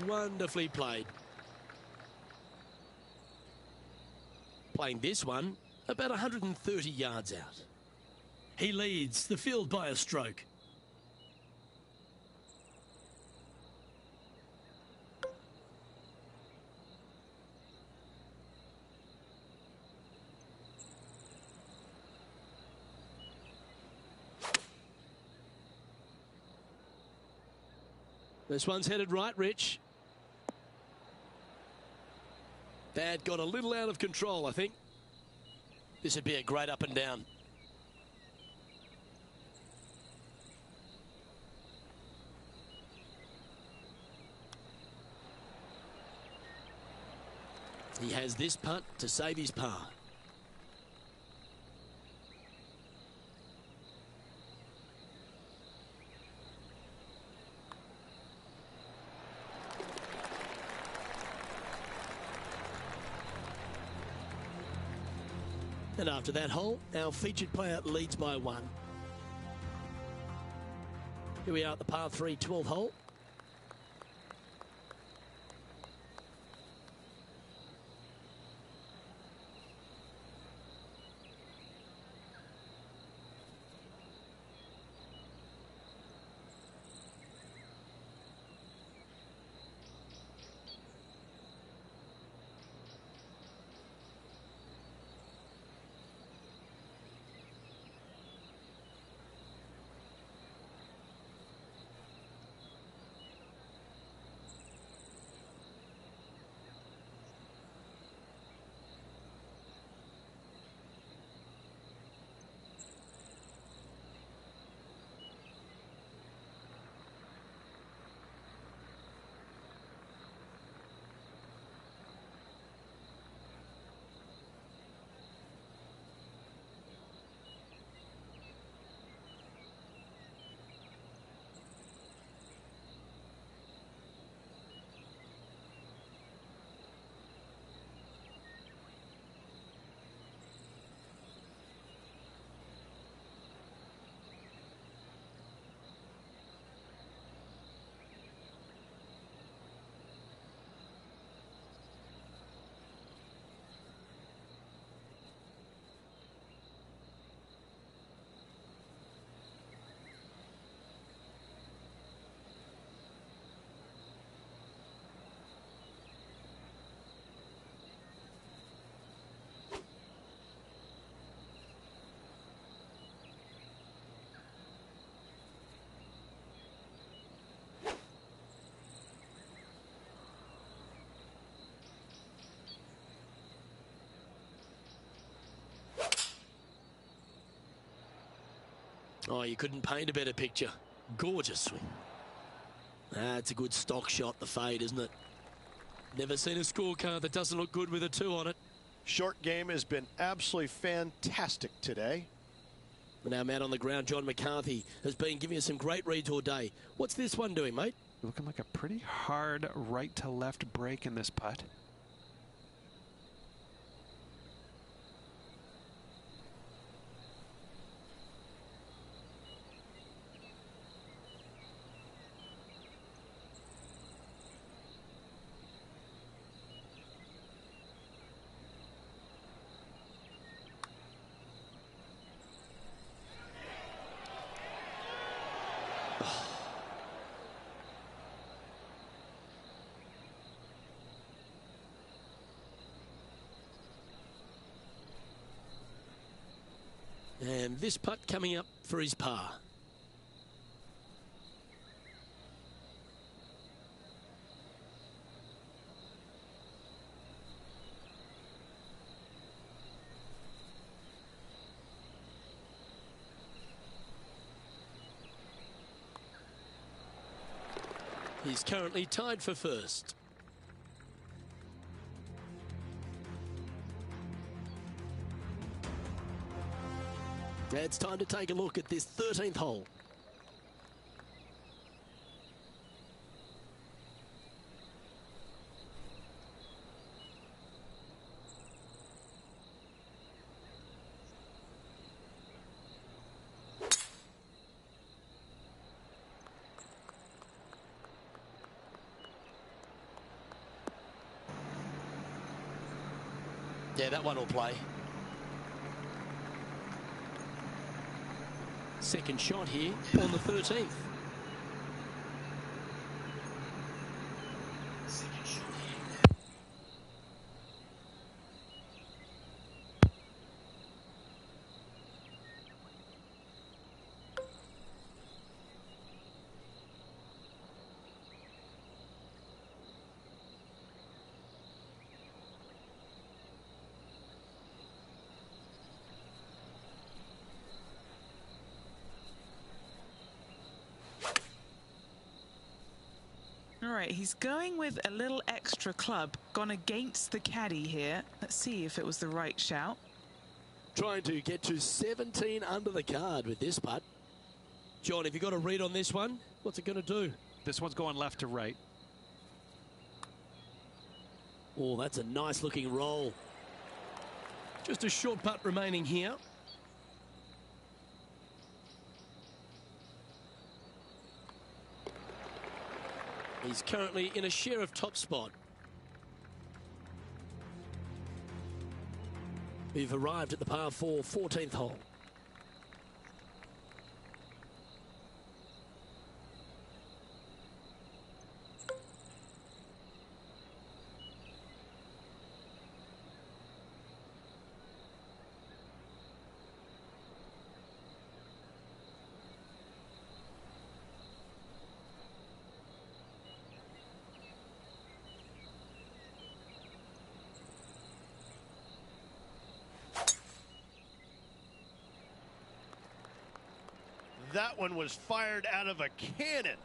Wonderfully played. Playing this one about 130 yards out. He leads the field by a stroke. This one's headed right, Rich. That got a little out of control, I think. This would be a great up and down. He has this putt to save his par. And after that hole, our featured player leads by 1. Here we are at the par 3 12th hole. Oh, you couldn't paint a better picture. Gorgeous swing. That's a good stock shot, the fade, isn't it? Never seen a scorecard that doesn't look good with a 2 on it. Short game has been absolutely fantastic today. And our man on the ground, John McCarthy, has been giving us some great reads all day. What's this one doing, mate? Looking like a pretty hard right to left break in this putt. And this putt coming up for his par. He's currently tied for first. It's time to take a look at this 13th hole. Yeah, that one will play. Second shot here on the 13th. All right, he's going with a little extra club, gone against the caddy here. Let's see if it was the right shout. Trying to get to 17 under the card with this putt. John, have you got a read on this one? What's it going to do? This one's going left to right. Oh, that's a nice looking roll. Just a short putt remaining here. He's currently in a share of top spot. We've arrived at the par 4 14th hole. That one was fired out of a cannon.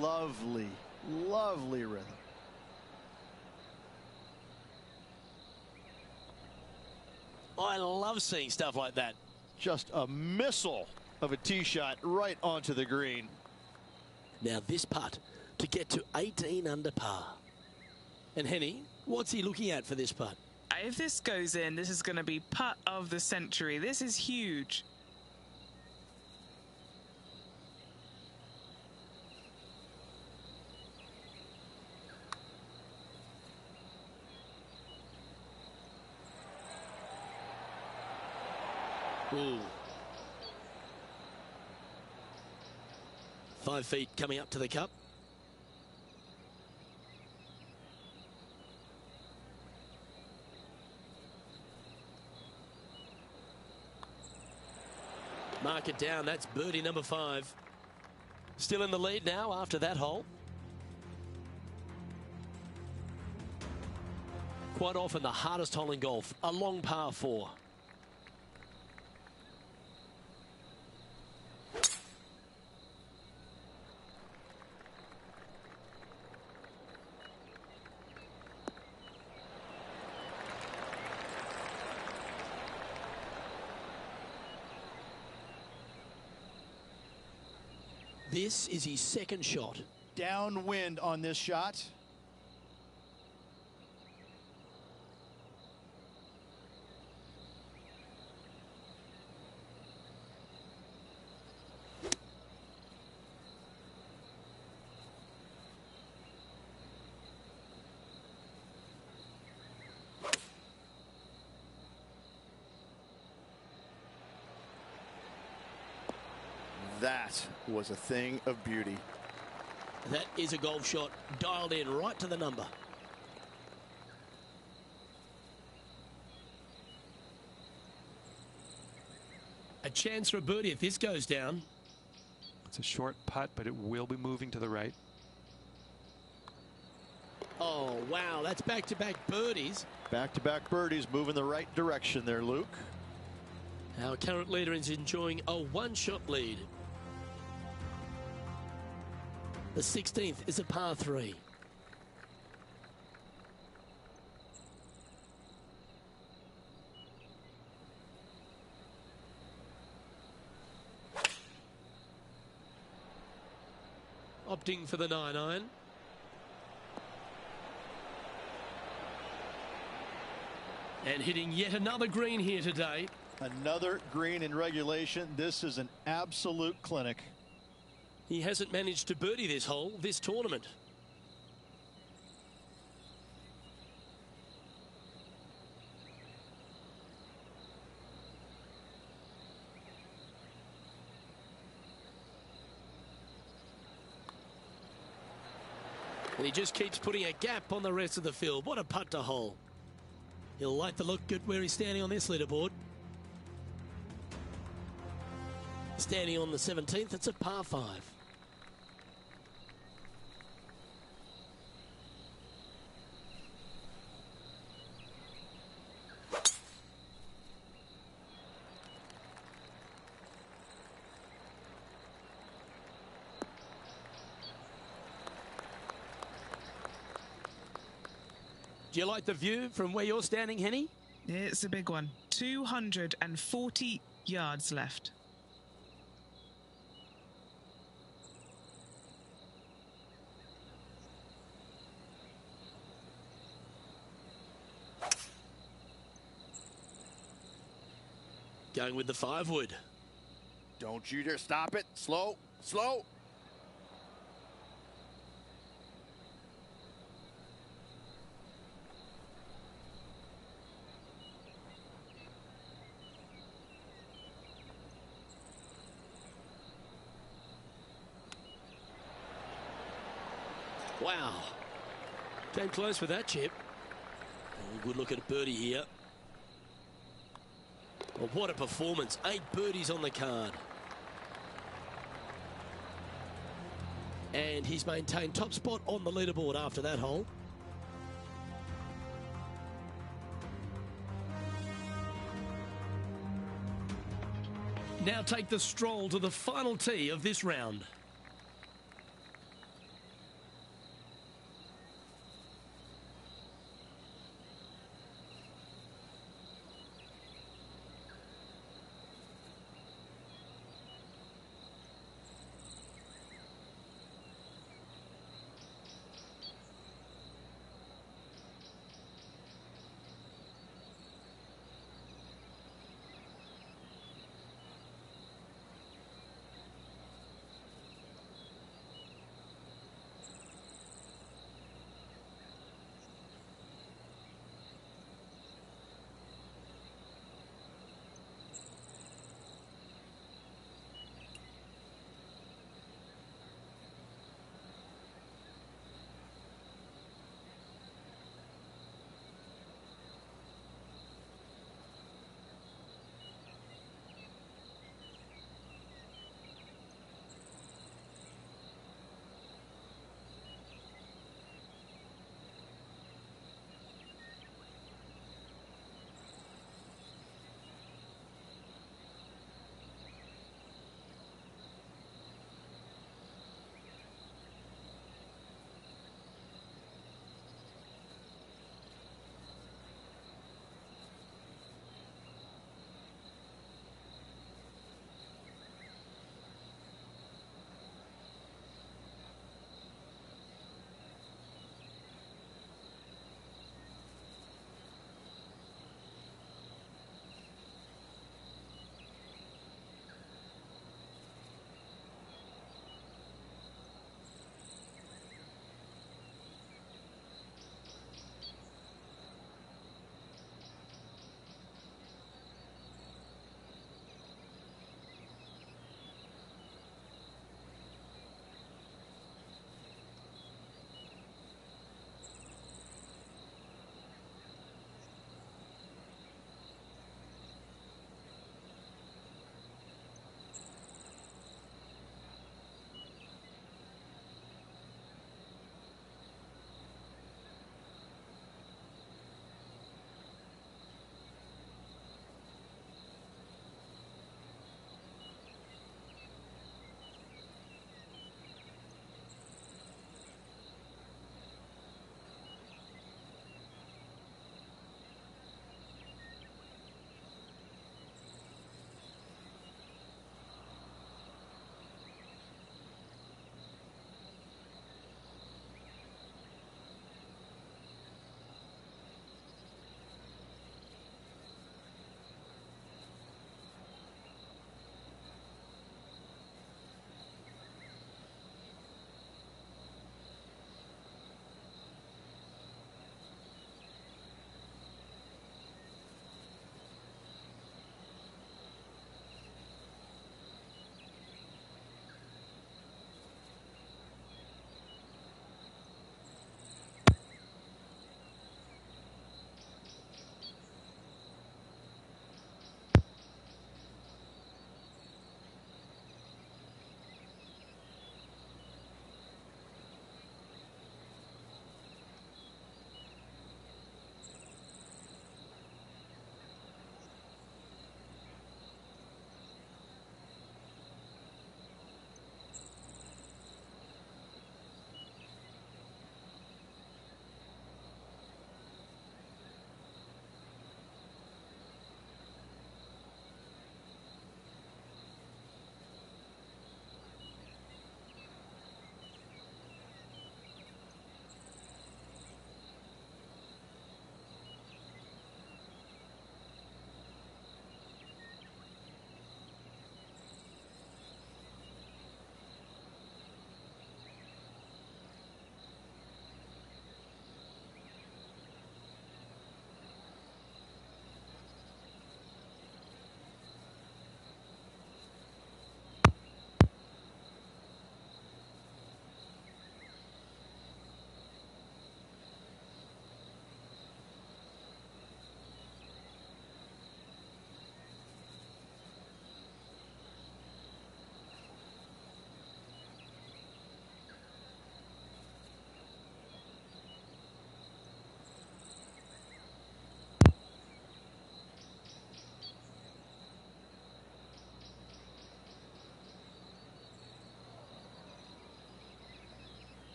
Lovely, lovely rhythm. I love seeing stuff like that. Just a missile of a tee shot right onto the green. Now this putt to get to 18 under par. And Henny, what's he looking at for this putt? If this goes in, this is going to be putt of the century. This is huge. Ooh. 5 feet coming up to the cup. Mark it down. That's birdie number 5. Still in the lead now after that hole. Quite often the hardest hole in golf, a long par 4. This is his second shot. Downwind on this shot. That was a thing of beauty. That is a golf shot dialed in right to the number. A chance for a birdie if this goes down. It's a short putt, but it will be moving to the right. Oh, wow, that's back-to-back birdies. Back-to-back birdies moving the right direction there, Luke. Our current leader is enjoying a one-shot lead. The 16th is a par 3. Opting for the 9-iron. And hitting yet another green here today. Another green in regulation. This is an absolute clinic. He hasn't managed to birdie this hole, this tournament. And he just keeps putting a gap on the rest of the field. What a putt to hole. He'll like to look at where he's standing on this leaderboard. Standing on the 17th, it's a par 5. Do you like the view from where you're standing, Henny? It's a big one. 240 yards left. Going with the 5-wood. Don't you dare stop it. Slow, slow. Wow. Came close with that chip. Oh, good look at a birdie here. Well, what a performance. 8 birdies on the card. And he's maintained top spot on the leaderboard after that hole. Now take the stroll to the final tee of this round.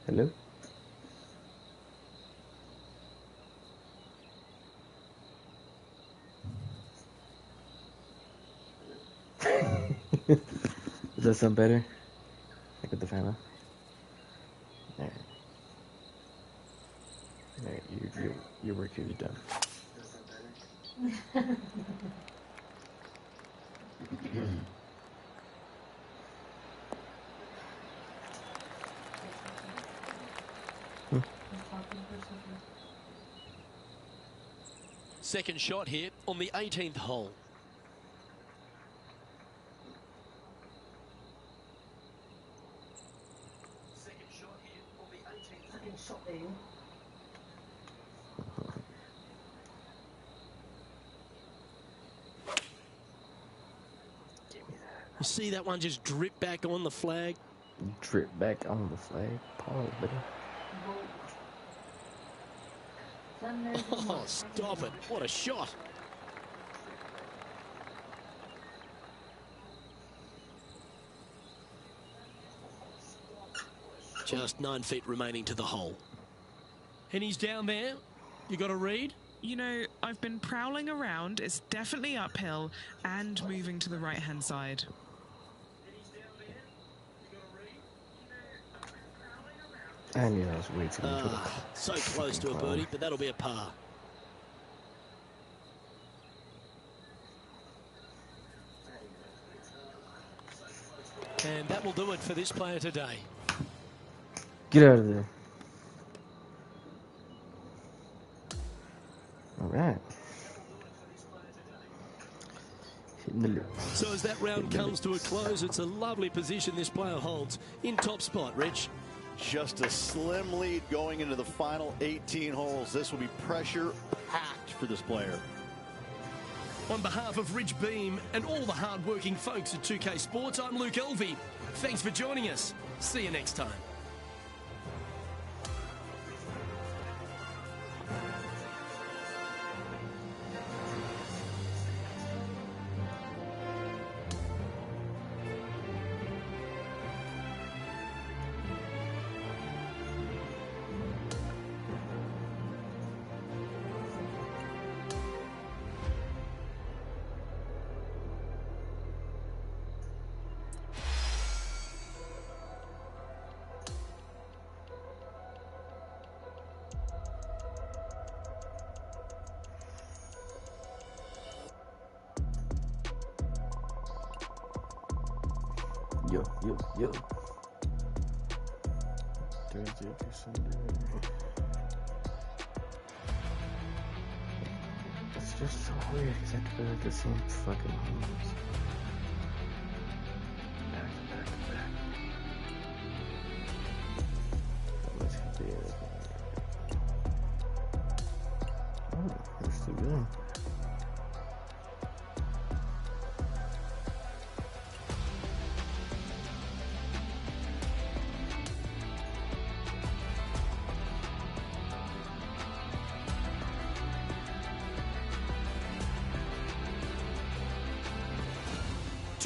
Hello? Does that sound better? Like with the fan off? Alright. Alright, your work here is done. Does that sound better? Second shot here on the 18th hole. Second shot here on the 18th. Second shot there. You see that one just drip back on the flag? Drip back on the flag. Pause, buddy. Oh, stop it. What a shot. Just 9 feet remaining to the hole. And he's down there. You got a read? You know, I've been prowling around. It's definitely uphill and moving to the right-hand side. I knew I was way too much. So close to a birdie, but that'll be a par. And that will do it for this player today. Get out of there. All right. Hitting the loop. So as that round comes to a close, it's a lovely position this player holds in top spot, Rich. Just a slim lead going into the final 18 holes. This will be pressure packed for this player. On behalf of Rich Beam and all the hard-working folks at 2K Sports, I'm Luke Elvey. Thanks for joining us. See you next time. Yo. Thursday through Sunday. It's just so weird because I have to play like the same fucking homes. Back. Let's get there. Oh, we're still going.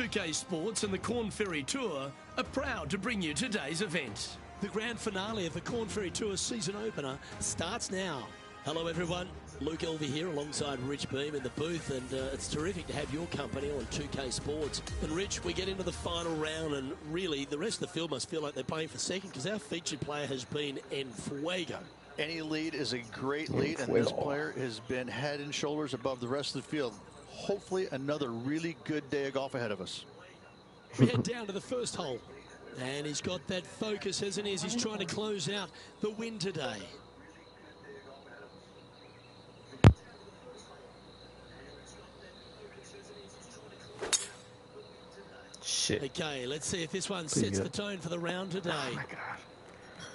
UK Sports and the Corn Ferry Tour are proud to bring you today's event. The grand finale of the Corn Ferry Tour season opener starts now. Hello everyone, Luke Elvey here alongside Rich Beam in the booth, and it's terrific to have your company on 2K Sports. And Rich, we get into the final round, and really the rest of the field must feel like they're playing for second because our featured player has been en fuego. Any lead is a great lead, and this player has been head and shoulders above the rest of the field. Hopefully another really good day of golf ahead of us. We head down to the first hole, and he's got that focus, hasn't he, as he's trying to close out the win today. Shit. Okay, let's see if this one sets the tone for the round today. Oh my god.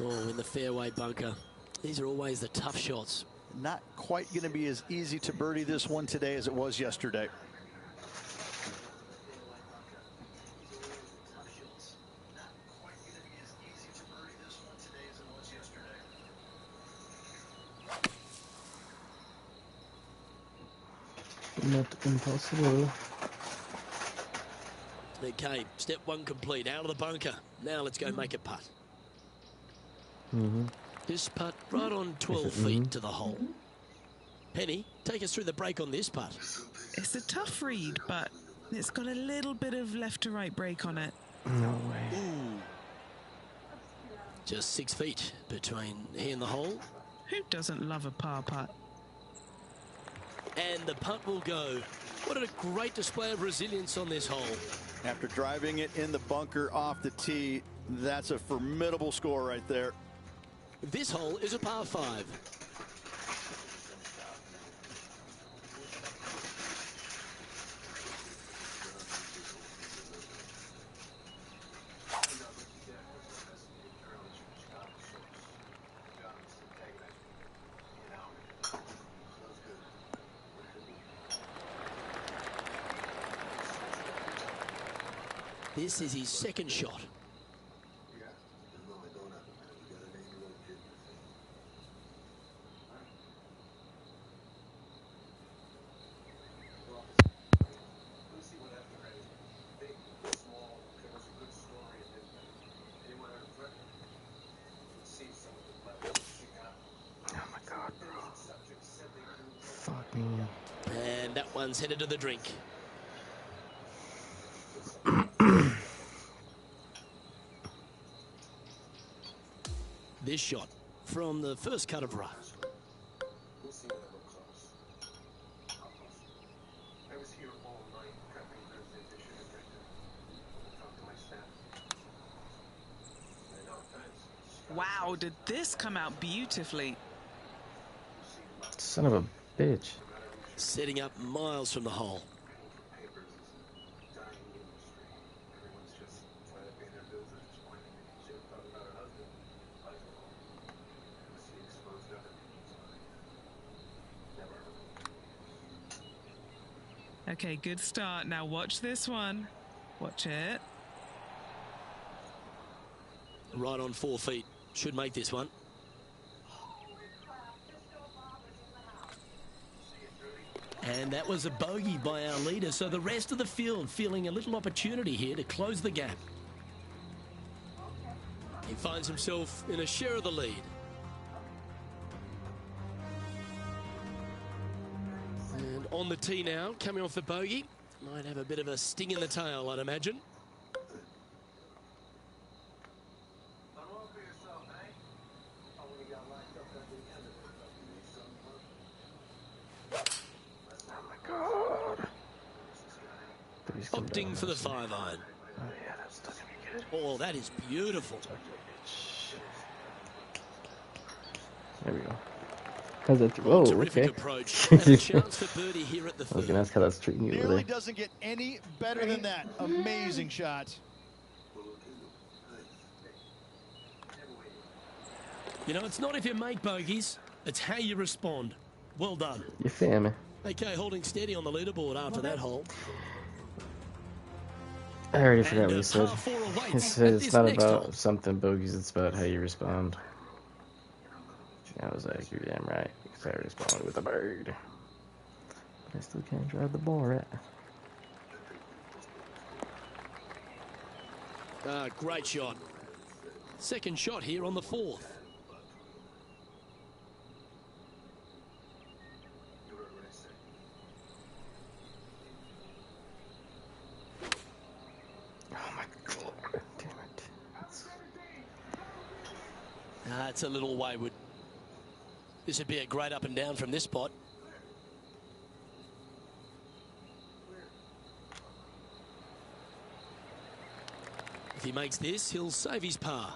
Oh, in the fairway bunker. These are always the tough shots. Not quite going to be as easy to birdie this one today as it was yesterday. Not impossible. Okay, step one complete, out of the bunker. Now let's go make a putt. This putt right on 12 feet to the hole. Penny, take us through the break on this putt. It's a tough read, but it's got a little bit of left to right break on it. No way. Ooh. Just 6 feet between he and the hole. Who doesn't love a par putt? And the putt will go. What a great display of resilience on this hole. After driving it in the bunker off the tee, that's a formidable score right there. This hole is a par 5. This is his second shot. Oh my God, bro. Fuck me. And that one's headed to the drink. This shot from the first cut of rough. Wow, did this come out beautifully? Son of a bitch. Setting up miles from the hole. Okay, good start. Now watch this one. Watch it. Right on 4 feet. Should make this one. And that was a bogey by our leader. So the rest of the field feeling a little opportunity here to close the gap. He finds himself in a share of the lead. And on the tee now, coming off the bogey. Might have a bit of a sting in the tail, I'd imagine. Opting for the 5-iron. Oh yeah, that's still gonna be good. Oh, that is beautiful. There we go. How's that? Whoa, Terrific okay. approach. And a chance for birdie here at the I was gonna third. ask how that's treating you over Nearly there. doesn't get any better than that. Amazing shot. You know, it's not if you make bogeys, it's how you respond. Well done. You feel me? Okay, holding steady on the leaderboard after that hole. I already forgot And what a he said. par 4 He awaits said at it's this not next about hole. something bogeys, it's about how you respond. I was like, you're damn right, because I responded with a bird. But I still can't drive the ball right. Great shot. Second shot here on the 4th. Oh my God, damn it. It's a little wayward. This would be a great up and down from this spot. If he makes this, he'll save his par.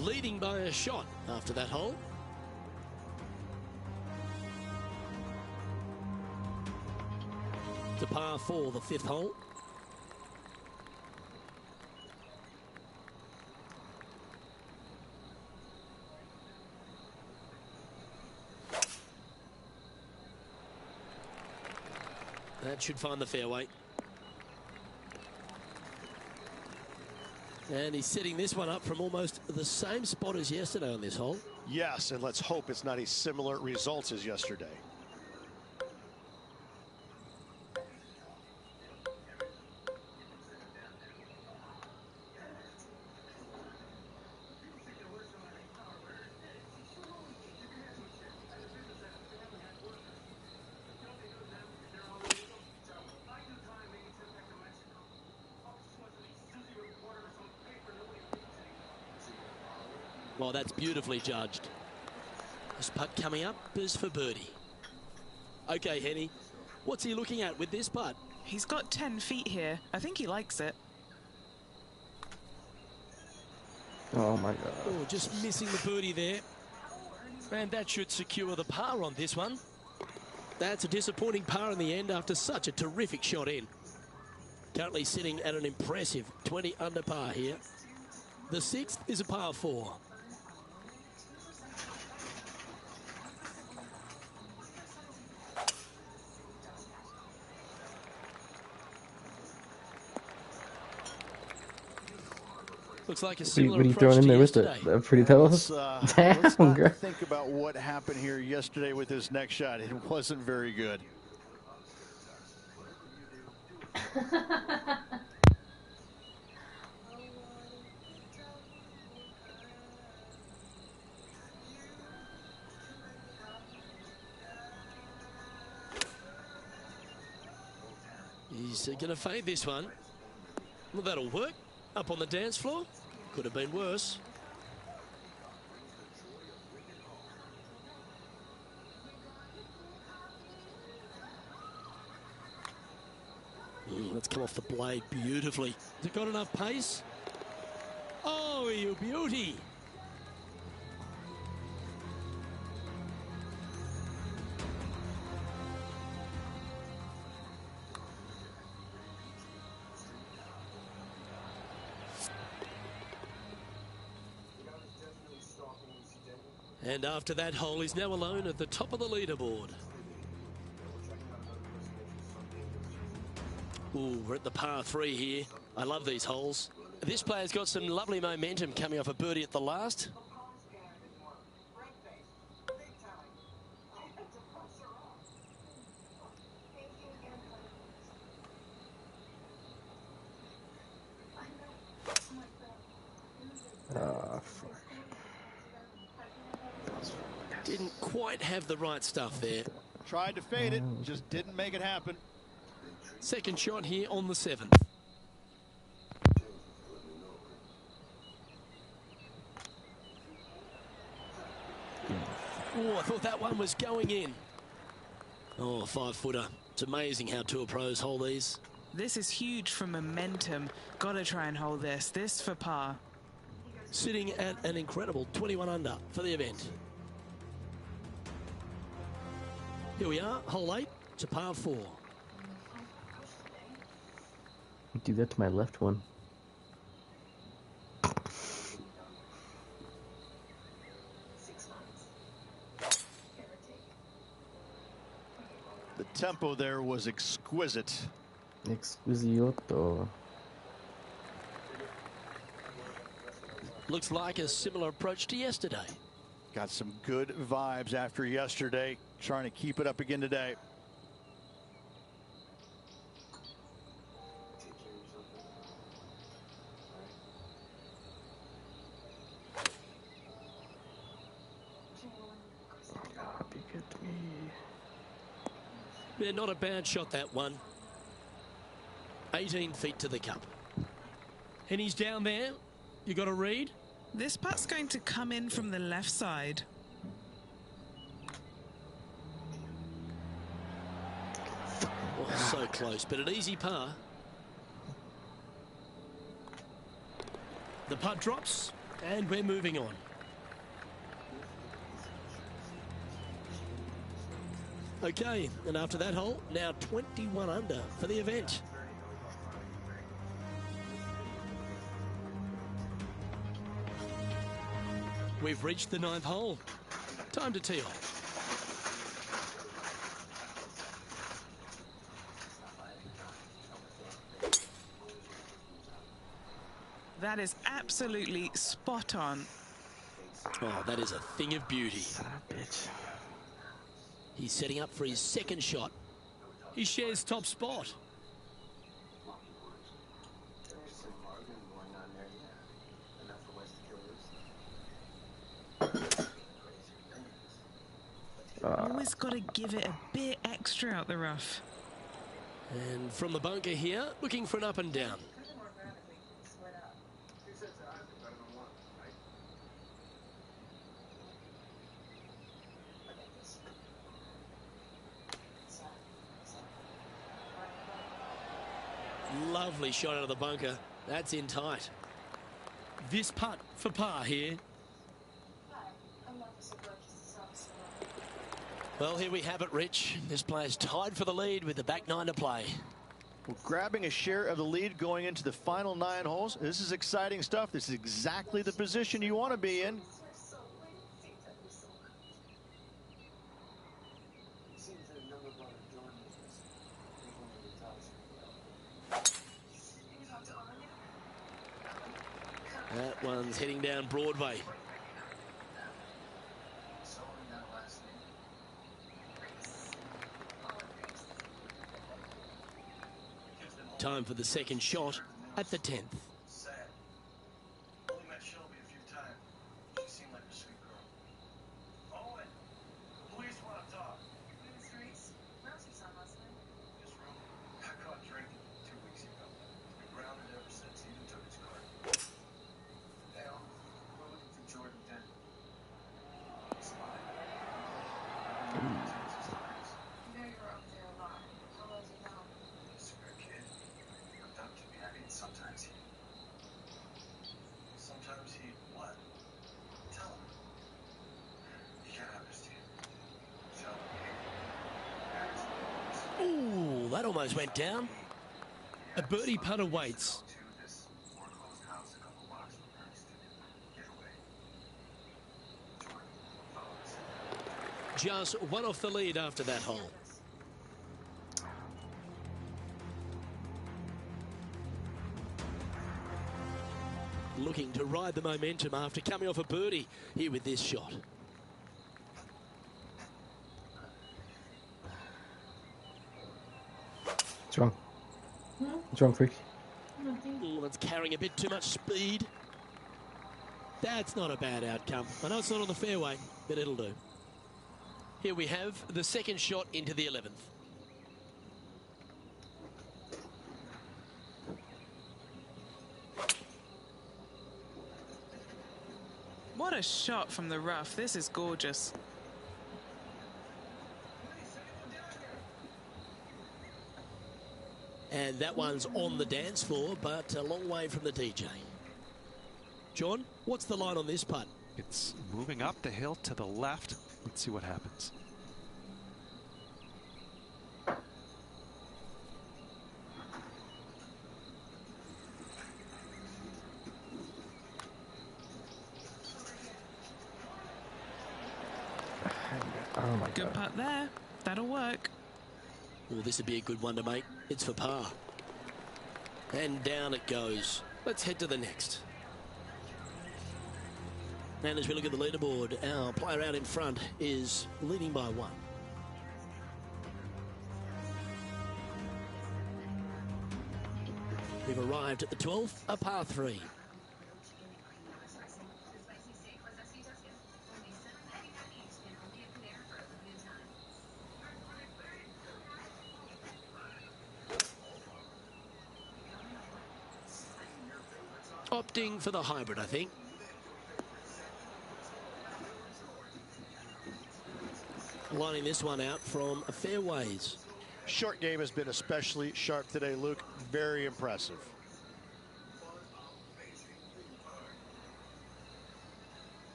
Leading by a shot after that hole. To par 4, the 5th hole. That should find the fairway. And he's setting this one up from almost the same spot as yesterday on this hole. Yes, and let's hope it's not a similar results as yesterday. Well, that's beautifully judged. This putt coming up is for birdie. Okay, Henny, what's he looking at with this putt? He's got 10 feet here. I think he likes it. Oh my God. Oh, just missing the birdie there. And that should secure the par on this one. That's a disappointing par in the end after such a terrific shot in. Currently sitting at an impressive 20 under par here. The 6th is a par 4. Looks like a similar What are you approach throwing in to there with yesterday. it? Pretty pillows? Let's not think about what happened here yesterday with his next shot. It wasn't very good. He's going to fade this one. Well, that'll work. Up on the dance floor. Could have been worse. Let's come off the blade beautifully. Has it got enough pace? Oh, you beauty. And after that hole, he's now alone at the top of the leaderboard. Ooh, we're at the par 3 here. I love these holes. This player's got some lovely momentum coming off a birdie at the last. Didn't quite have the right stuff there. Tried to fade it, just didn't make it happen. Second shot here on the 7th. Oh, I thought that one was going in. Oh, 5-footer. It's amazing how tour pros hold these. This is huge for momentum. Gotta try and hold this. This for par. Sitting at an incredible 21 under for the event. Here we are, hole 8 to par 4. Do that to my left one. The tempo there was exquisite. Exquisito. Looks like a similar approach to yesterday. Got some good vibes after yesterday. Trying to keep it up again today. Be good to me. Yeah, not a bad shot, that one. 18 feet to the cup. And he's down there. You got a read? This putt's going to come in from the left side. Oh, so close, but an easy par. The putt drops, and we're moving on. Okay, and after that hole, now 21 under for the event. We've reached the 9th hole. Time to tee off. That is absolutely spot on. Oh, that is a thing of beauty. Son of a bitch. He's setting up for his second shot. He shares top spot. Always got to give it a bit extra out the rough. And from the bunker here, looking for an up and down. Lovely shot out of the bunker. That's in tight. This putt for par here. Well, here we have it, Rich. This player's tied for the lead with the back 9 to play. Well, grabbing a share of the lead going into the final 9 holes. This is exciting stuff. This is exactly the position you want to be in. That one's heading down Broadway. Time for the second shot at the 10th. Ooh, that almost went down. A birdie putt awaits. Just one off the lead after that hole. Looking to ride the momentum after coming off a birdie here with this shot. What's wrong? What's wrong, freak? Ooh, that's carrying a bit too much speed. That's not a bad outcome. I know it's not on the fairway, but it'll do. Here we have the second shot into the 11th. What a shot from the rough. This is gorgeous. And that one's on the dance floor, but a long way from the DJ. John, what's the line on this putt? It's moving up the hill to the left. Let's see what happens. Oh my Good God. putt there. That'll work. Well, this would be a good one to make. It's for par. And down it goes. Let's head to the next. And as we look at the leaderboard, our player out in front is leading by 1. We've arrived at the 12th, a par 3. Opting for the hybrid, I think. Lining this one out from fairways. Short game has been especially sharp today, Luke. Very impressive.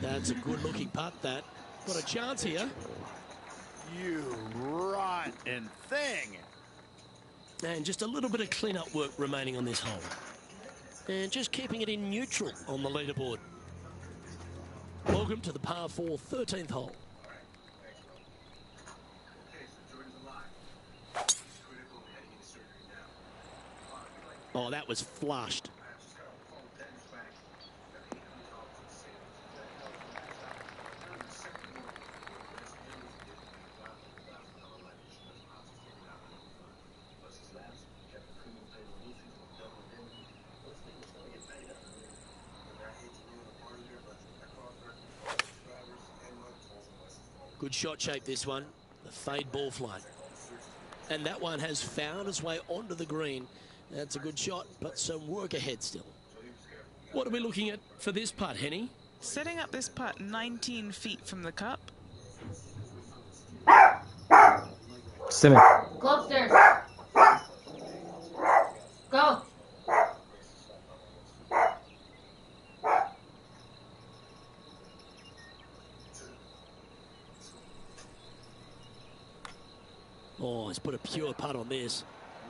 That's a good-looking putt, that. Got a chance here. You rotten thing. And just a little bit of clean-up work remaining on this hole. And just keeping it in neutral on the leaderboard. Welcome to the par 4 13th hole. Oh, that was flushed. Good shot shape, this one. The fade ball flight. And that one has found its way onto the green. That's a good shot, but some work ahead still. What are we looking at for this putt, Henny? Setting up this putt 19 feet from the cup. Simon. Go upstairs. Go. Oh, he's put a pure putt on this.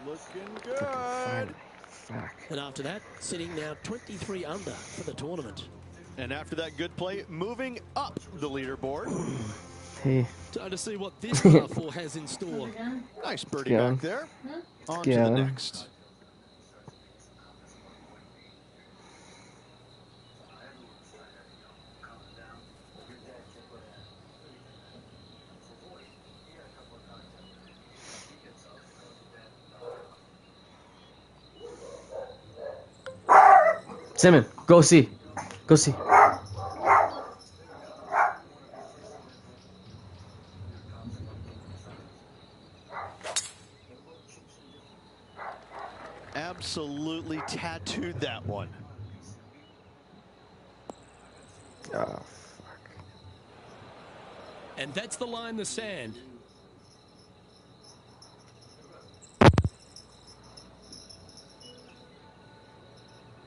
Looking good. Fuck. And after that, sitting now 23 under for the tournament. And after that good play, moving up the leaderboard. Hey. Time to see what this par 4 has in store. Nice birdie Yeah. back there. On to Yeah. the next. Simon, go see. Go see. Absolutely tattooed that one. Oh, fuck. And that's the line in the sand.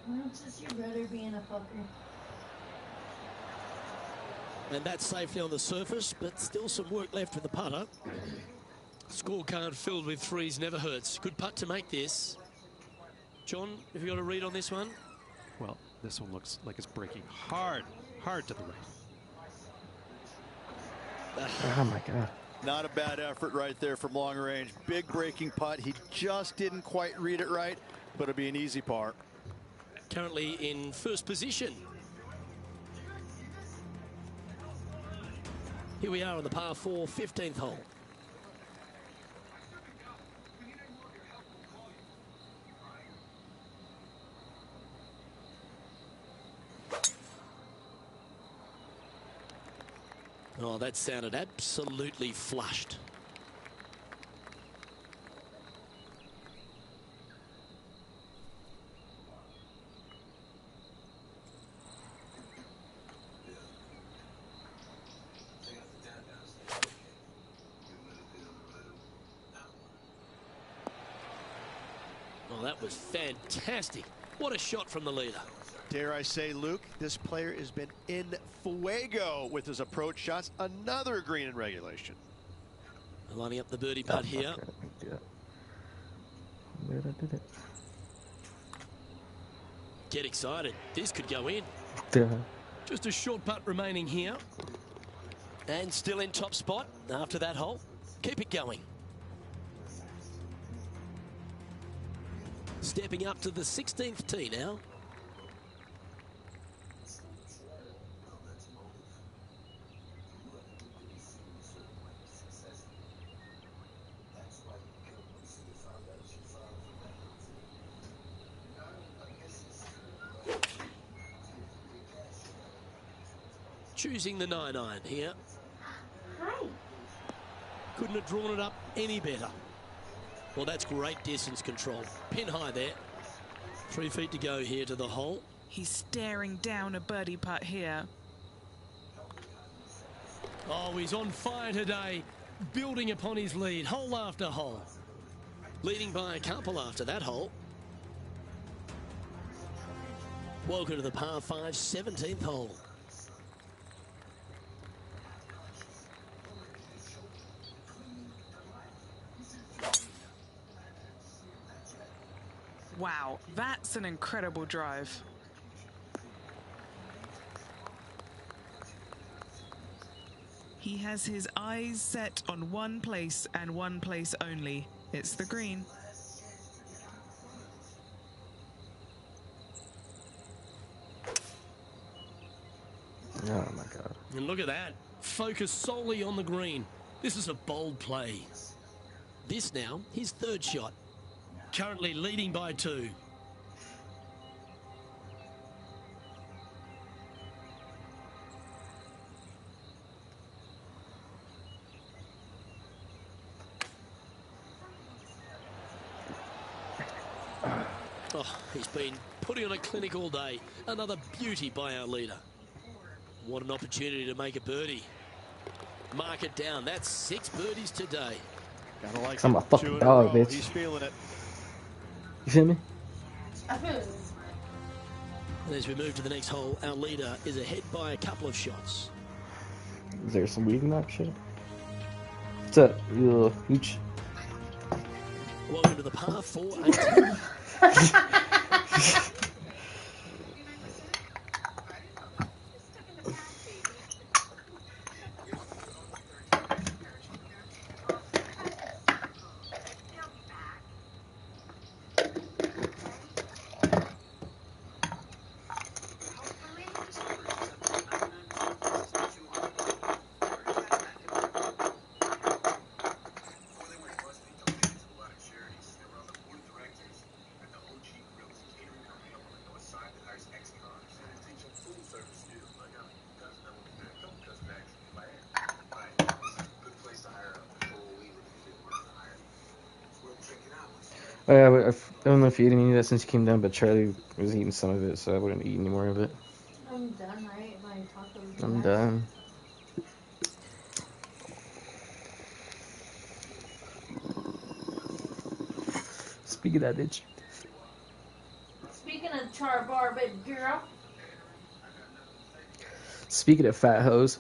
Why don't just your brother being a fucker? And that's safely on the surface, but still some work left with the putter. Scorecard filled with threes never hurts. Good putt to make this. John, have you got a read on this one? Well, this one looks like it's breaking hard to the right. Oh, my God. Not a bad effort right there from long range. Big breaking putt. He just didn't quite read it right, but it'll be an easy par. Currently in first position. Here we are on the par 4, 15th hole. Oh, that sounded absolutely flushed. Oh, that was fantastic. What a shot from the leader. Dare I say, Luke, this player has been in fuego with his approach shots. Another green in regulation. Lining up the birdie putt here. Where did it? Get excited. This could go in. Just a short putt remaining here. And still in top spot after that hole. Keep it going. Stepping up to the 16th tee now. Choosing the 9-iron here. Hi. Couldn't have drawn it up any better. Well, that's great distance control. Pin high there. 3 feet to go here to the hole. He's staring down a birdie putt here. Oh, he's on fire today, building upon his lead, hole after hole. Leading by a couple after that hole. Welcome to the par 5, 17th hole. Wow, that's an incredible drive. He has his eyes set on one place and one place only. It's the green. Oh, my God. And look at that. Focus solely on the green. This is a bold play. This now, his third shot. Currently leading by 2. Oh, he's been putting on a clinic all day. Another beauty by our leader. What an opportunity to make a birdie. Mark it down. That's 6 birdies today. Gotta like I'm it. a fucking 2 in dog, row. bitch. He's feeling it. You feel me? I feel it. And as we move to the next hole, our leader is ahead by a couple of shots. Is there some weed in that shit? What's up, you little hooch? Welcome to the par 4 18. Oh, yeah, I don't know if you ate any of that since you came down, but Charlie was eating some of it, so I wouldn't eat any more of it. I'm done, right? My tacos. I'm done. Speak of that, bitch. Speaking of char bar, baby girl. Speaking of fat hoes.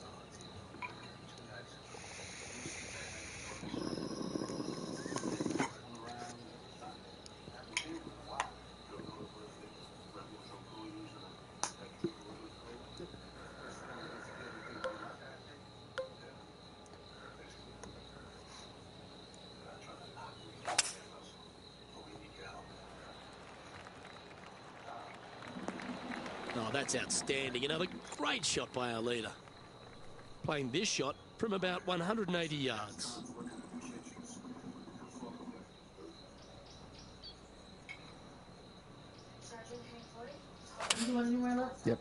Oh, that's outstanding. Another great shot by our leader. Playing this shot from about 180 yards. You want anywhere left? Yep.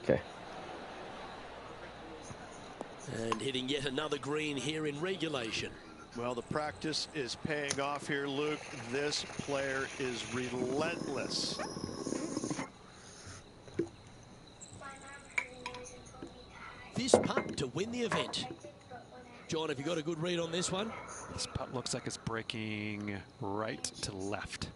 Okay. And hitting yet another green here in regulation. Well, the practice is paying off here, Luke. This player is relentless. This putt to win the event. John, have you got a good read on this one? This putt looks like it's breaking right to left.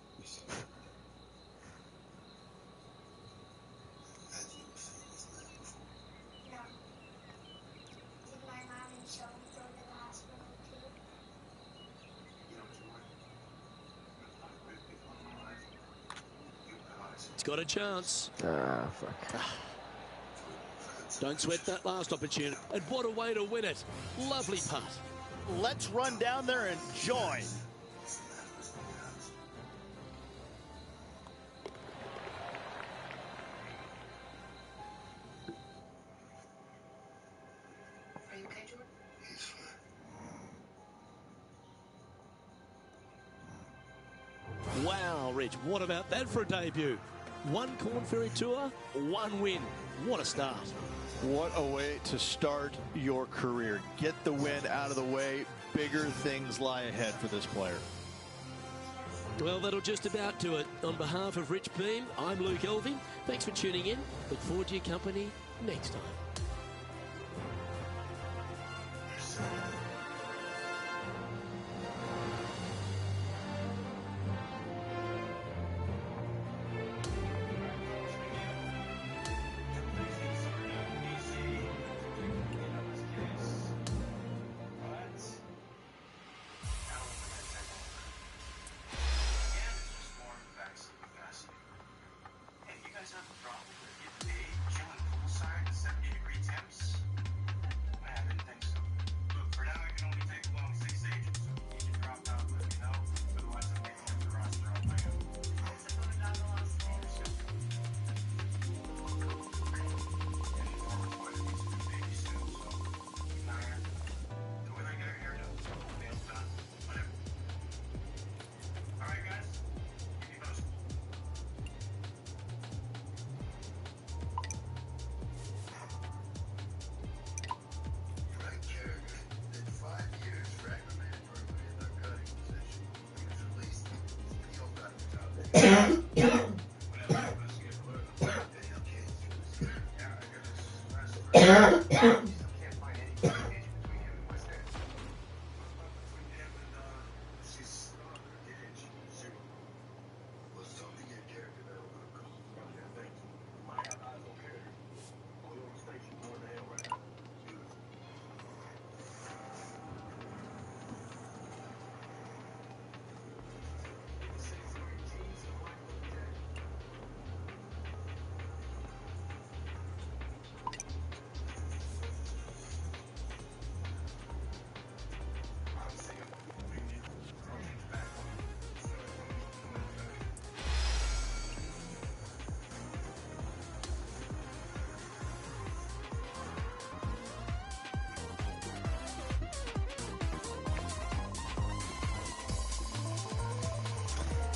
It's got a chance. Ah, fuck. Don't sweat that last opportunity. And what a way to win it. Lovely putt. Let's run down there and join. Wow, Rich, what about that for a debut? 1 Corn Ferry Tour, 1 win. What a start. What a way to start your career. Get the win out of the way. Bigger things lie ahead for this player. Well, that'll just about do it. On behalf of Rich Beam, I'm Luke Elving. Thanks for tuning in. Look forward to your company next time.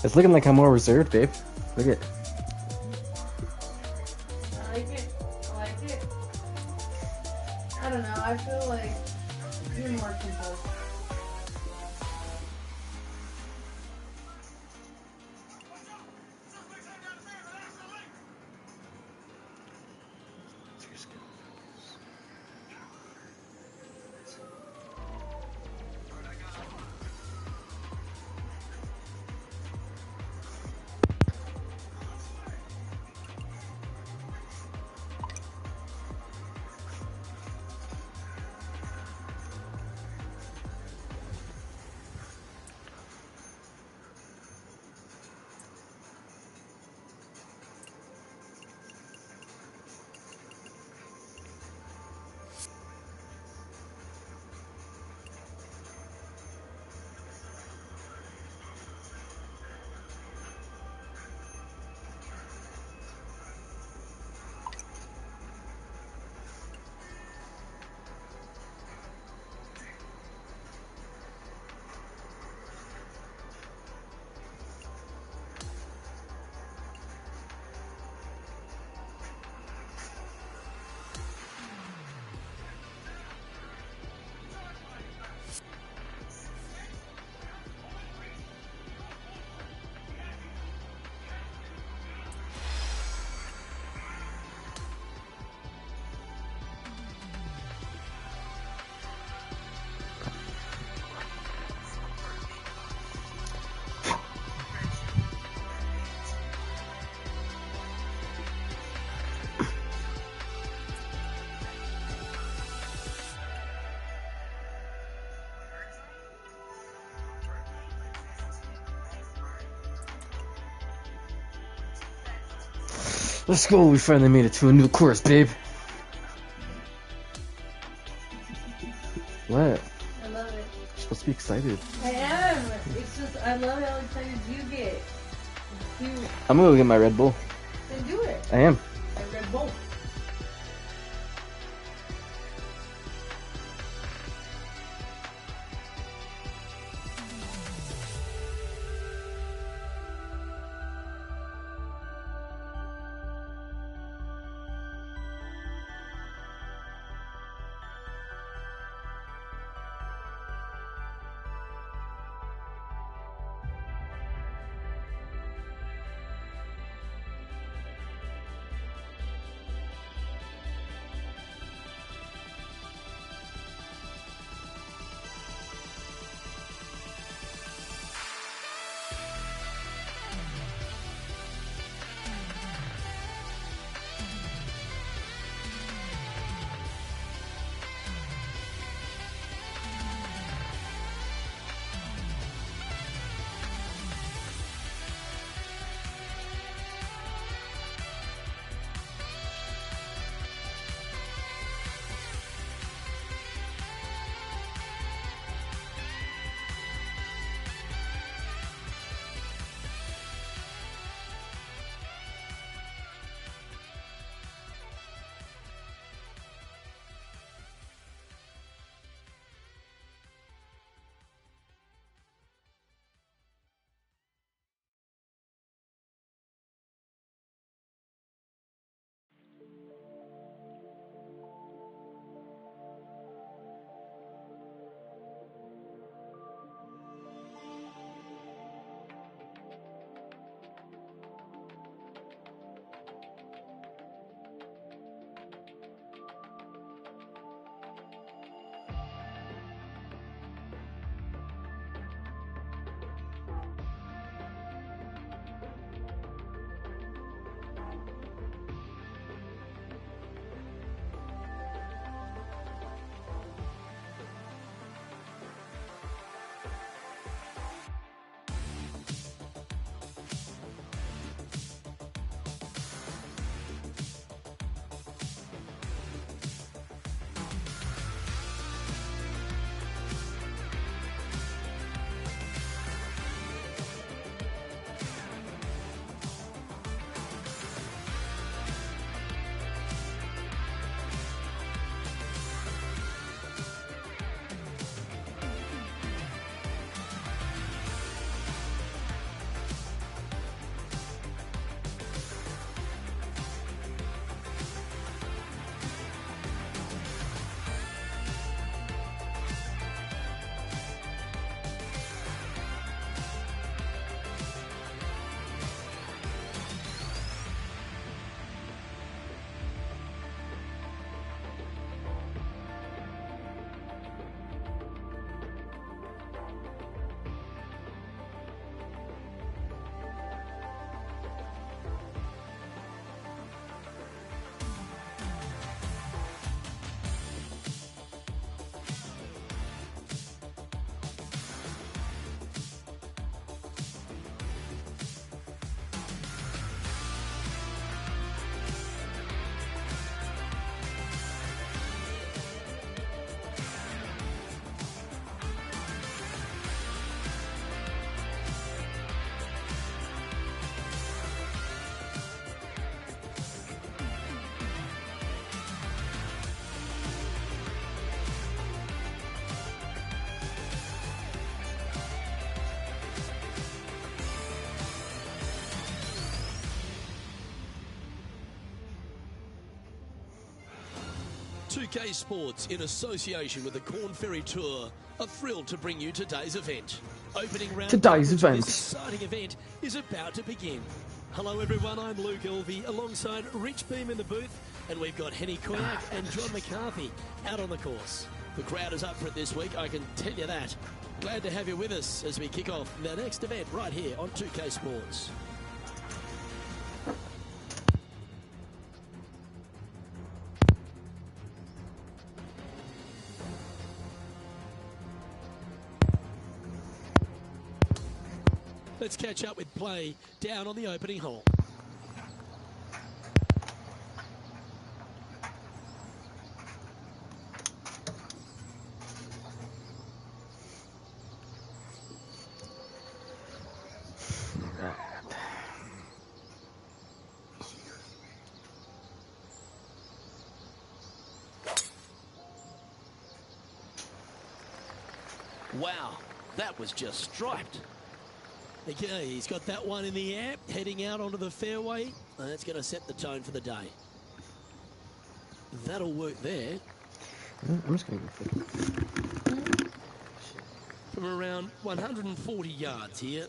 It's looking like I'm more reserved, babe. Look at. I like it. I like it. I don't know. I feel like you're more composed. Let's go. We finally made it to a new course, babe. What? I love it. You're supposed to be excited. I am. It's just, I love how excited you get. It's cute. I'm gonna go get my Red Bull. Then do it. I am. I read both. 2K Sports, in association with the Corn Ferry Tour, are thrilled to bring you today's event. Opening round Today's this event. exciting event is about to begin. Hello everyone, I'm Luke Elvey alongside Rich Beam in the booth, and we've got Henny Koyak and John McCarthy out on the course. The crowd is up for it this week, I can tell you that. Glad to have you with us as we kick off the next event right here on 2K Sports. Let's catch up with play down on the opening hole. Wow, that was just striped. Okay, he's got that one in the air, heading out onto the fairway. That's going to set the tone for the day. That'll work there. I'm just going to go from around 140 yards here.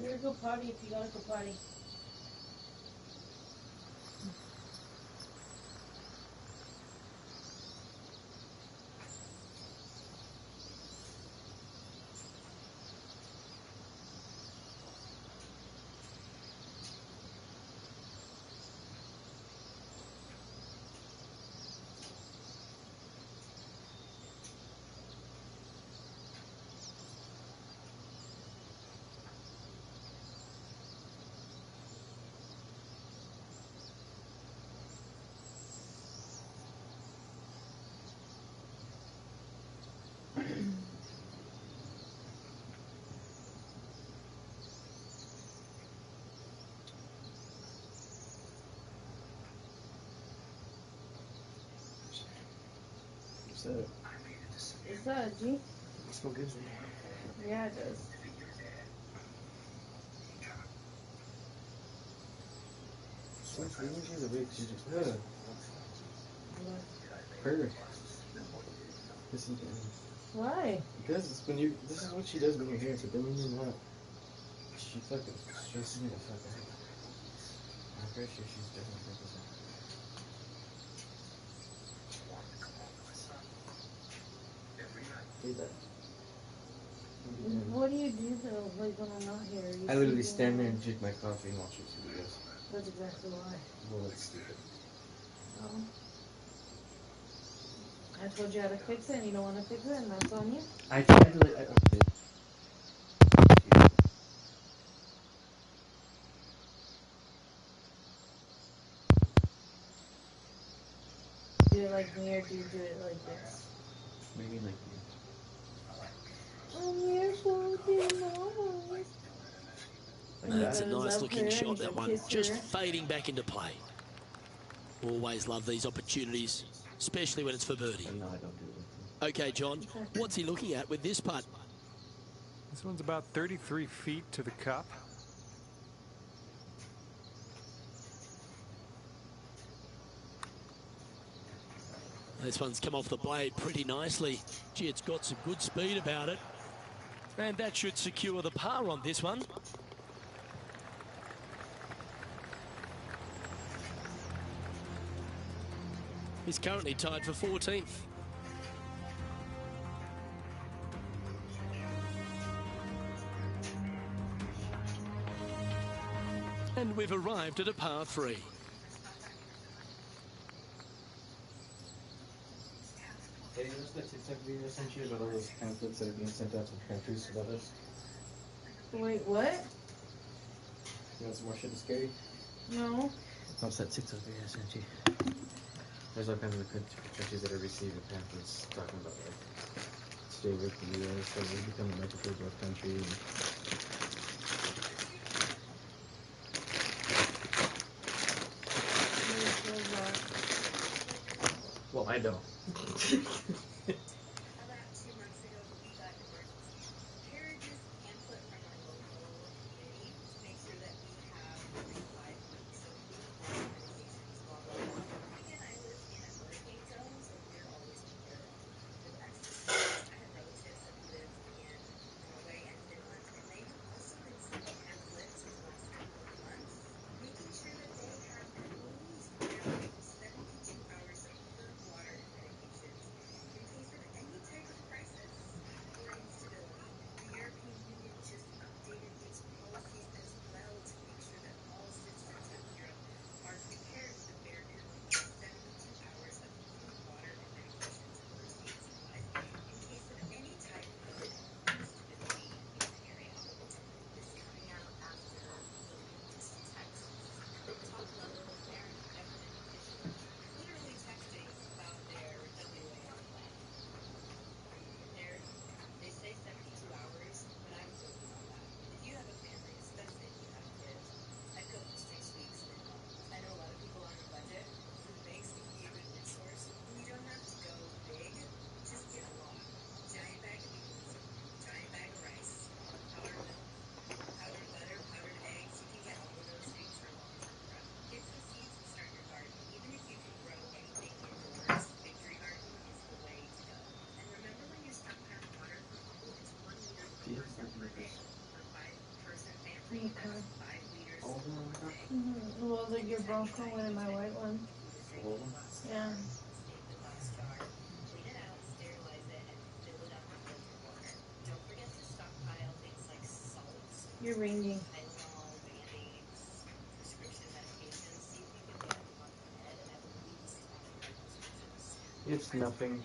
You're gonna go potty if you gotta go potty. Is that a G? It smells good. Yeah, it does. Perfect. Why? Because it's when you. This is what she does when you're here. But then when you're not, she fucking stresses me the fuck out. I'm pretty sure she's definitely focusing. Do that. What do you do though, like when I'm not here? I literally stand there and drink my coffee and watch YouTube videos. That's exactly why. Well, that's stupid. Oh. I told you how to fix it and you don't want to fix it and that's on you? I tried to like... Do it like me or do you do it like this? Maybe like... You're so cute, Mama. That's a nice looking shot, that one. Just fading back into play. Always love these opportunities, especially when it's for birdie. No, I don't do it. Okay, John, what's he looking at with this putt? This one's about 33 feet to the cup. This one's come off the blade pretty nicely. Gee, it's got some good speed about it. And that should secure the par on this one. He's currently tied for 14th. And we've arrived at a par 3. Hey, you noticed that TikTok video I sent you about all those pamphlets that are being sent out to countries about us? Wait, what? You want some more shit to scare you? No. What's that TikTok video I sent you? There's all kinds of countries that are receiving pamphlets talking about, like, stay with the U.S. or we become like a third world country. Well, I don't. Well, like your bronco one and my white one. Yeah. You're ringing. It's nothing.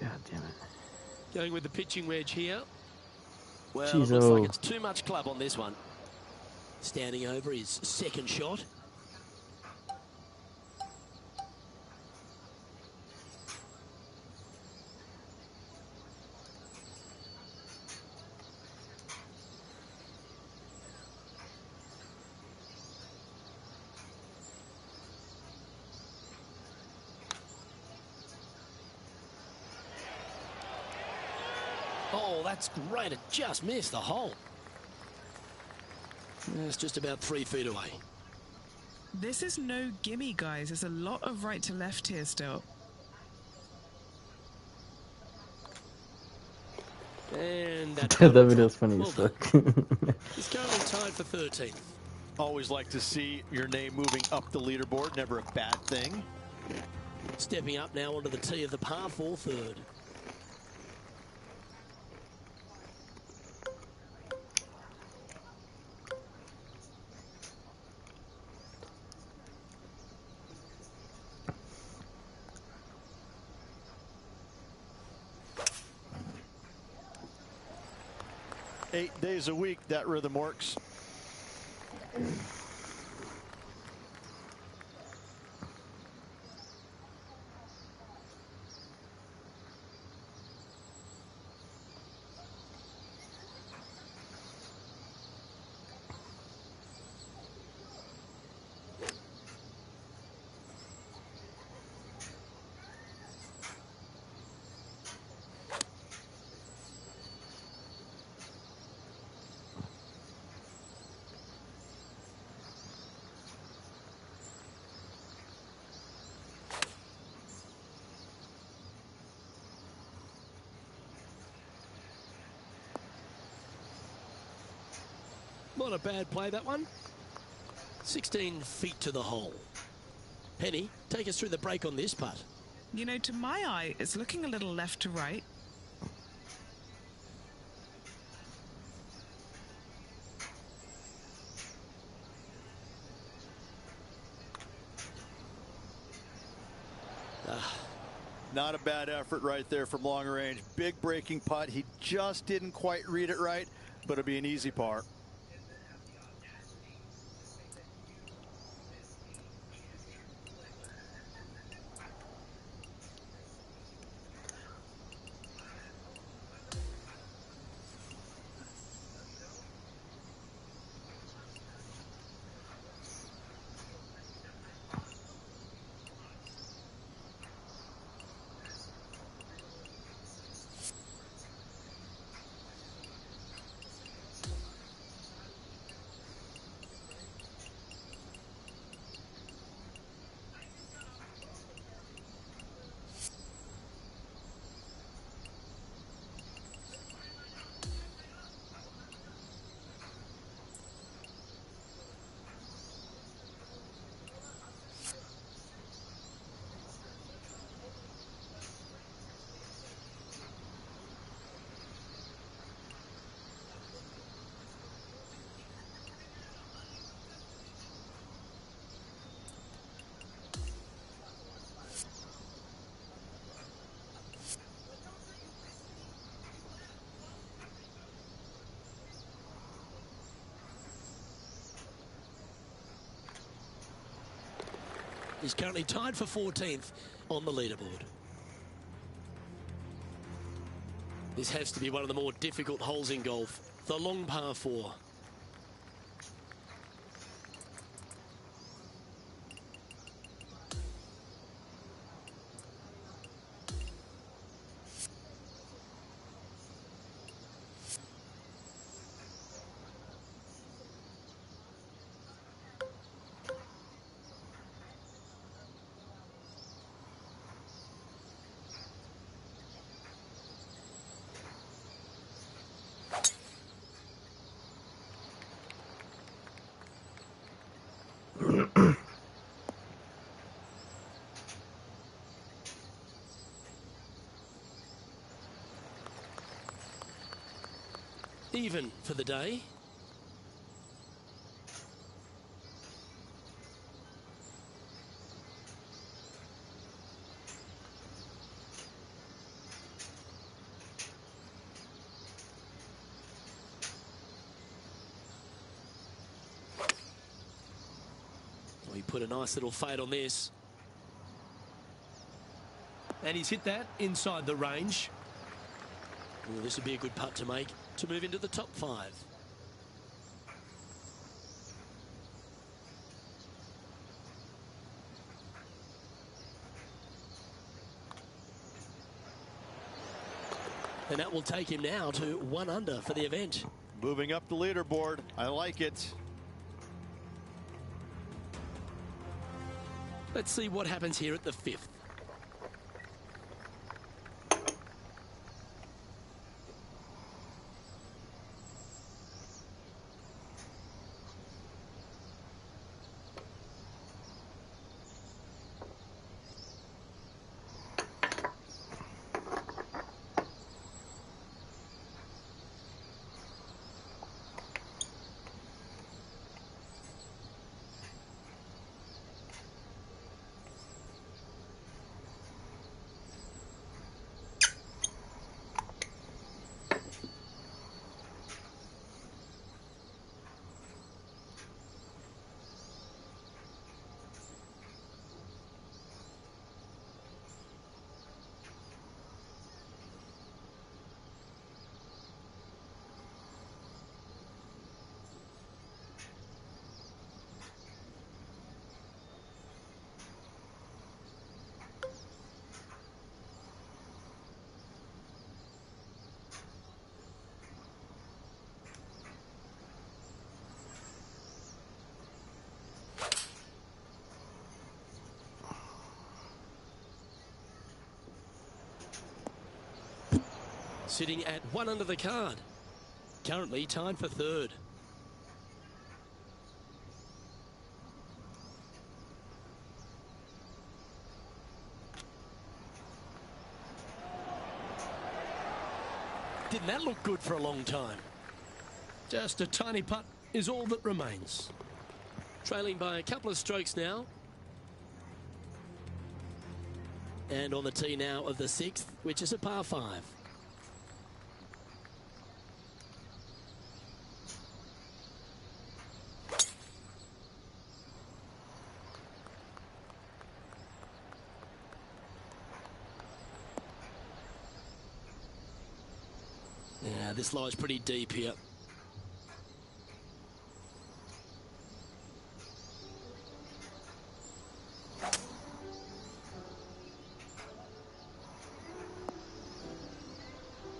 God damn it. Going with the pitching wedge here. Well, Jeez, it looks like oh. it's too much club on this one. Standing over his second shot. Oh, that's great. It just missed the hole. It's just about 3 feet away. This is no gimme, guys. There's a lot of right to left here still. And that That video's funny as fuck. He's currently tied for 13th. Always like to see your name moving up the leaderboard. Never a bad thing. Stepping up now onto the tee of the par 4 third. Eight days a week, that rhythm works. Not a bad play, that one. 16 feet to the hole. Penny, take us through the break on this putt. You know, to my eye, it's looking a little left to right. Not a bad effort right there from long range. Big breaking putt. He just didn't quite read it right, but it'll be an easy par. He's currently tied for 14th on the leaderboard. This has to be one of the more difficult holes in golf. The long par 4. Even for the day. Well, he put a nice little fade on this. And he's hit that inside the range. Well, this would be a good putt to make to move into the top 5. And that will take him now to 1 under for the event. Moving up the leaderboard. I like it. Let's see what happens here at the 5th. Sitting at 1 under the card. Currently tied for 3rd. Didn't that look good for a long time? Just a tiny putt is all that remains. Trailing by a couple of strokes now. And on the tee now of the 6th, which is a par 5. Yeah, this lies pretty deep here.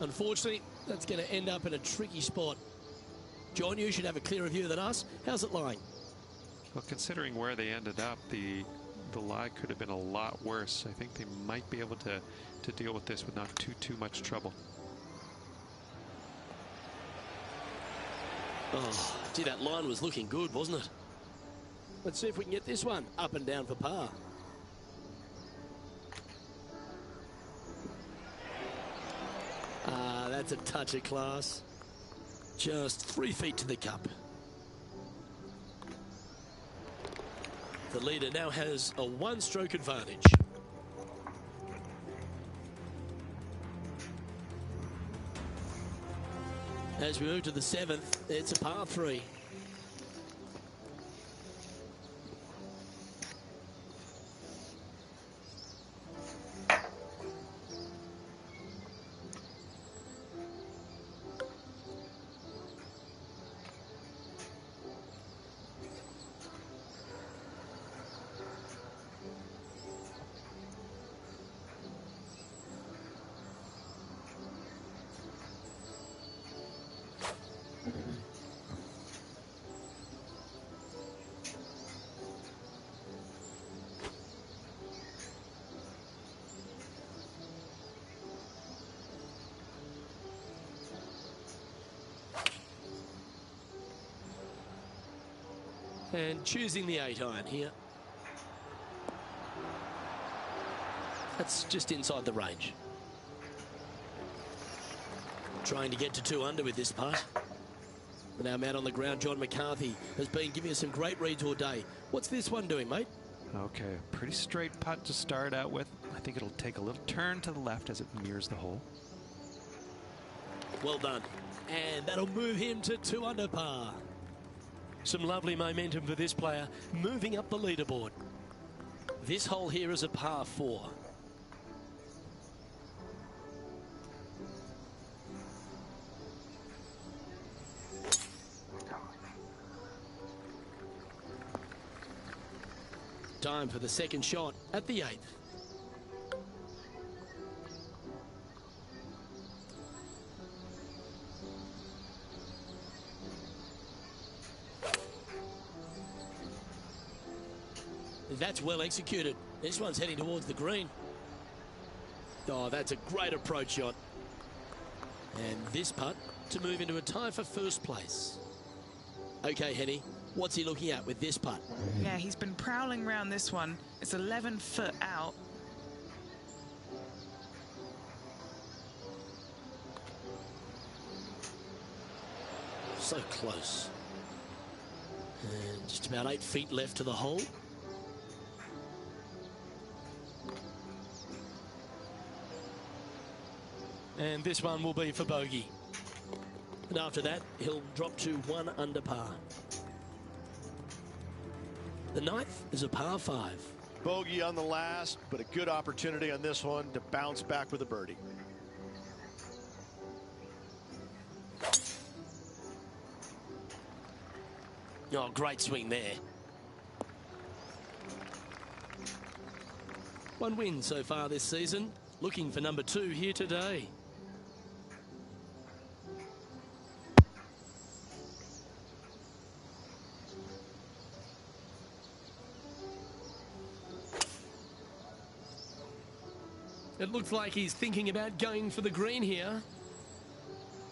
Unfortunately, that's going to end up in a tricky spot. John, you should have a clearer view than us. How's it lying? Well, considering where they ended up, the lie could have been a lot worse. I think they might be able to deal with this with not too much trouble. Oh, gee, that line was looking good, wasn't it? Let's see if we can get this one up and down for par. Ah, that's a touch of class. Just 3 feet to the cup. The leader now has a 1-stroke advantage. As we move to the 7th, it's a par 3. And choosing the 8-iron here. That's just inside the range. Trying to get to 2 under with this putt. And our man on the ground, John McCarthy, has been giving us some great reads all day. What's this one doing, mate? Okay, pretty straight putt to start out with. I think it'll take a little turn to the left as it nears the hole. Well done. And that'll move him to 2 under par. Some lovely momentum for this player, moving up the leaderboard. This hole here is a par 4. Time for the second shot at the 8th. That's well executed. This one's heading towards the green. Oh, that's a great approach shot. And this putt to move into a tie for first place. Okay, Henny, what's he looking at with this putt? Yeah, he's been prowling around this one. It's 11 foot out. So close. And just about 8 feet left to the hole. And this one will be for bogey. And after that, he'll drop to 1 under par. The 9th is a par 5. Bogey on the last, but a good opportunity on this one to bounce back with a birdie. Oh, great swing there. 1 win so far this season. Looking for number 2 here today. It looks like he's thinking about going for the green here.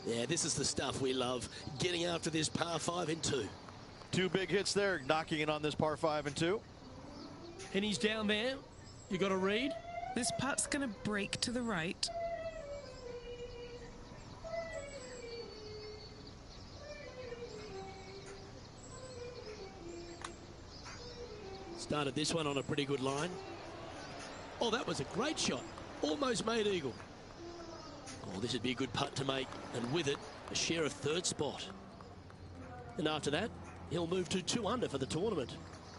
Yeah, this is the stuff we love. Getting after this par 5 in 2. 2 big hits there, knocking it on this par 5 and 2. And he's down there. You got to read. This putt's going to break to the right. Started this one on a pretty good line. Oh, that was a great shot. Almost made eagle. Oh, this would be a good putt to make. And with it, a share of 3rd spot. And after that, he'll move to 2 under for the tournament.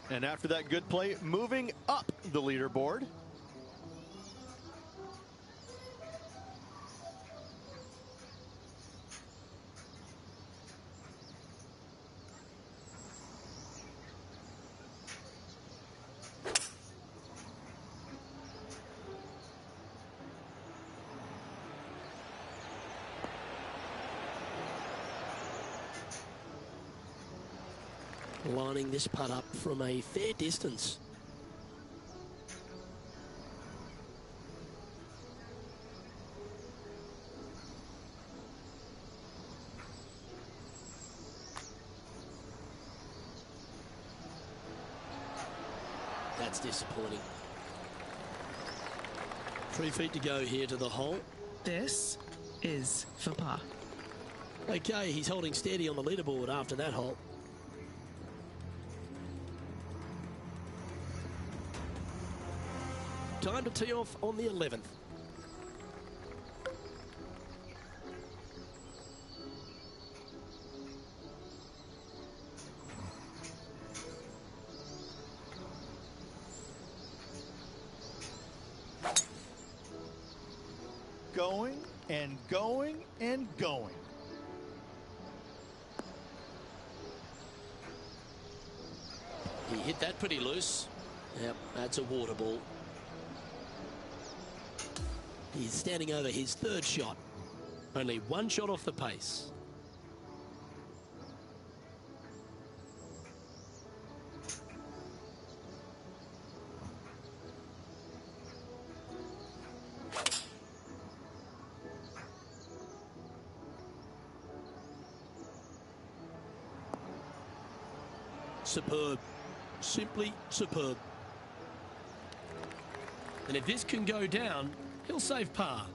And after that good play, moving up the leaderboard. Lining this putt up from a fair distance. That's disappointing. 3 feet to go here to the hole. This is for par. Okay, he's holding steady on the leaderboard after that hole. Time to tee off on the 11th. Going and going and going. He hit that pretty loose. Yep, that's a water ball. He's standing over his 3rd shot. Only 1 shot off the pace. Superb. Simply superb. And if this can go down, he'll save par.